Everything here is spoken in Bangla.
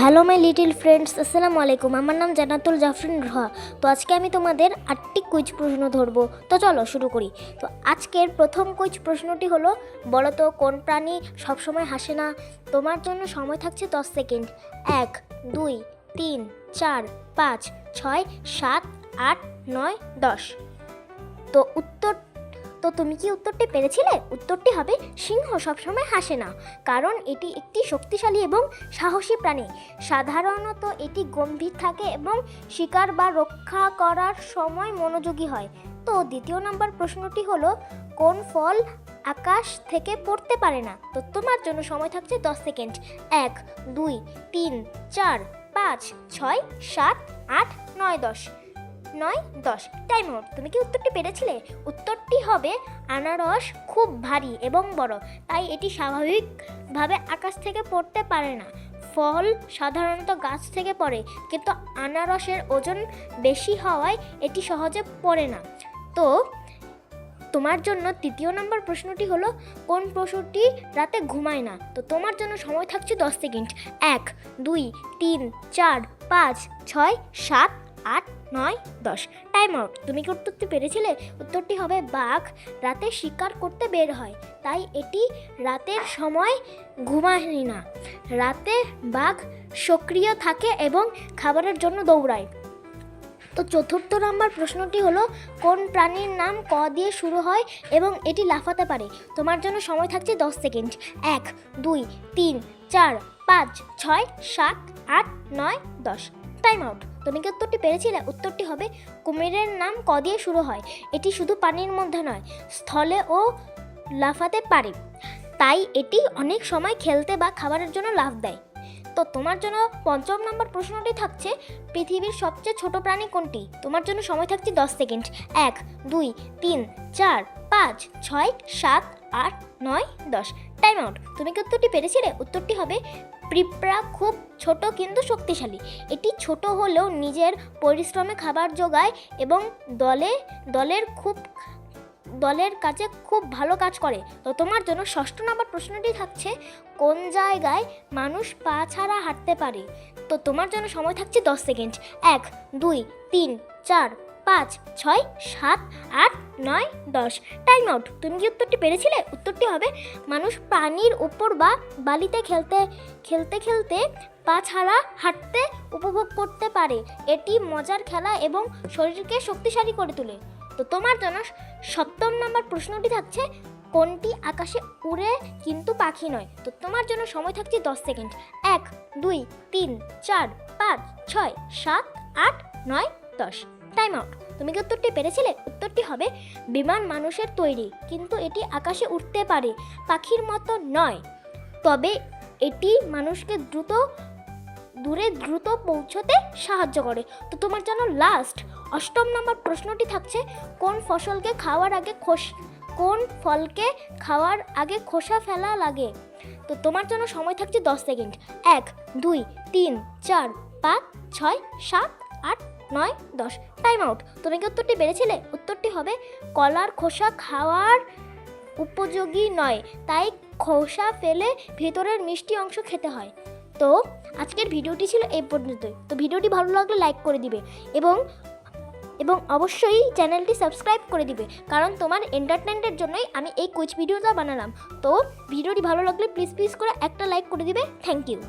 হ্যালো মাই লিটিল ফ্রেন্ডস, আসসালামু আলাইকুম। আমার নাম জান্নাতুল জাফরিন রোহা। তো আজকে আমি তোমাদের 8টি কুইজ প্রশ্ন ধরবো। তো চলো শুরু করি। তো আজকের প্রথম কুইজ প্রশ্নটি হলো, বলো তো কোন প্রাণী সবসময় হাসে না? তোমার জন্য সময় থাকছে 10 সেকেন্ড। 1, 2, 3, 4, 5, 6, 7, 8, 9, 10। তো তুমি কি উত্তরটি পেরেছিলে? উত্তরটি হবে সিংহ সবসময় হাসে না, কারণ এটি একটি শক্তিশালী এবং সাহসী প্রাণী। সাধারণত এটি গম্ভীর থাকে এবং শিকার বা রক্ষা করার সময় মনোযোগী হয়। তো দ্বিতীয় নম্বর প্রশ্নটি হলো, কোন ফল আকাশ থেকে পড়তে পারে না? তো তোমার জন্য সময় থাকছে 10 সেকেন্ড। 1, 2, 3, 4, 5, 6, 7, 8, 9, 10 time out. তুমি কি উত্তরটি পেরেছিলে? উত্তরটি হবে আনারস খুব ভারী এবং বড়, তাই এটি স্বাভাবিকভাবে আকাশ থেকে পড়তে পারে না। ফল সাধারণত গাছ থেকে পড়ে, কিন্তু আনারসের ওজন বেশি হওয়ায় এটি সহজে পড়ে না। তো তোমার জন্য তৃতীয় নম্বর প্রশ্নটি হলো, কোন পশুটি রাতে ঘুমায় না? তো তোমার জন্য সময় থাকছে 10 সেকেন্ড। 1, 2, 3, 4, 5, 6, 7, 8, 9, 10 time out. তুমি কি উত্তরটি পেরেছিলে? উত্তরটি হবে বাঘ রাতে শিকার করতে বের হয়, তাই এটি রাতের সময় ঘুমায় না। রাতে বাঘ সক্রিয় থাকে এবং খাবারের জন্য দৌড়ায়। তো চতুর্থ নম্বর প্রশ্নটি হলো, কোন প্রাণীর নাম ক দিয়ে শুরু হয় এবং এটি লাফাতে পারে? তোমার জন্য সময় থাকছে 10 সেকেন্ড। 1, 2, 3, 4, 5, 6, 7, 8, 9, 10 time out. তুমি কি উত্তরটি পেরেছিলে? উত্তরটি হবে কুমিরের নাম ক দিয়ে শুরু হয়। এটি শুধু পানির মধ্যে নয়, স্থলেও লাফাতে পারে, তাই এটি অনেক সময় খেলতে বা খাবারের জন্য লাফ দেয়। তো তোমার জন্য পঞ্চম নম্বর প্রশ্নটি থাকছে, পৃথিবীর সবচেয়ে ছোট প্রাণী কোনটি? তোমার জন্য সময় থাকছে 10 সেকেন্ড। 1, 2, 3, 4, 5, 6, 7, 8, 9, 10 time out. তুমি কি উত্তরটি পেরেছিলে? উত্তরটি হবে পিঁপড়া খুব ছোট কিন্তু শক্তিশালী। এটি ছোট হলেও নিজের পরিশ্রমে খাবার জোগায় এবং দলের কাছে খুব ভালো কাজ করে। তো তোমার জন্য ষষ্ঠ নম্বর প্রশ্নটি থাকছে, কোন জায়গায় মানুষ পা ছাড়া হাঁটতে পারে? তো তোমার জন্য সময় থাকছে 10 সেকেন্ড। 1, 2, 3, 4, 5, 6, 7, 8, 9, 10 time out. তুমি কি উত্তরটি পেরেছিলে? উত্তরটি হবে মানুষ পানির উপর বা বালিতে খেলতে পা ছাড়া হাঁটতে উপভোগ করতে পারে। এটি মজার খেলা এবং শরীরকে শক্তিশালী করে তোলে। তো তোমার জন্য সপ্তম নম্বর প্রশ্নটি থাকছে, কোনটি আকাশে উড়ে কিন্তু পাখি নয়? তো তোমার জন্য সময় থাকছে 10 সেকেন্ড। 1, 2, 3, 4, 5, 6, 7, 8, 9, 10 time out. তুমি কি উত্তরটি পেরেছিলে? উত্তরটি হবে বিমান মানুষের তৈরি, কিন্তু এটি আকাশে উঠতে পারে, পাখির মতো নয়, তবে এটি মানুষকে দূরে দ্রুত পৌঁছতে সাহায্য করে। তো তোমার জন্য লাস্ট অষ্টম নম্বর প্রশ্নটি থাকছে, কোন ফলকে খাওয়ার আগে খোসা ফেলা লাগে? তো তোমার জন্য সময় থাকছে 10 সেকেন্ড। 1, 2, 3, 4, 5, 6, 7, 8, 9, 10 time out. তুমি কি উত্তরটি পেরেছিলে? উত্তরটি হবে কলার খোসা খাওয়ার উপযোগী নয়, তাই খোসা ফেলে ভেতরের মিষ্টি অংশ খেতে হয়। তো আজকের ভিডিওটি ছিল এই পর্যন্তই। তো ভিডিওটি ভালো লাগলে লাইক করে দিবে এবং অবশ্যই চ্যানেলটি সাবস্ক্রাইব করে দিবে, কারণ তোমার এন্টারটেনমেন্টের জন্যই আমি এই কুইজ ভিডিওটা বানালাম। তো ভিডিওটি ভালো লাগলে প্লিজ করে একটা লাইক করে দিবে। Thank you.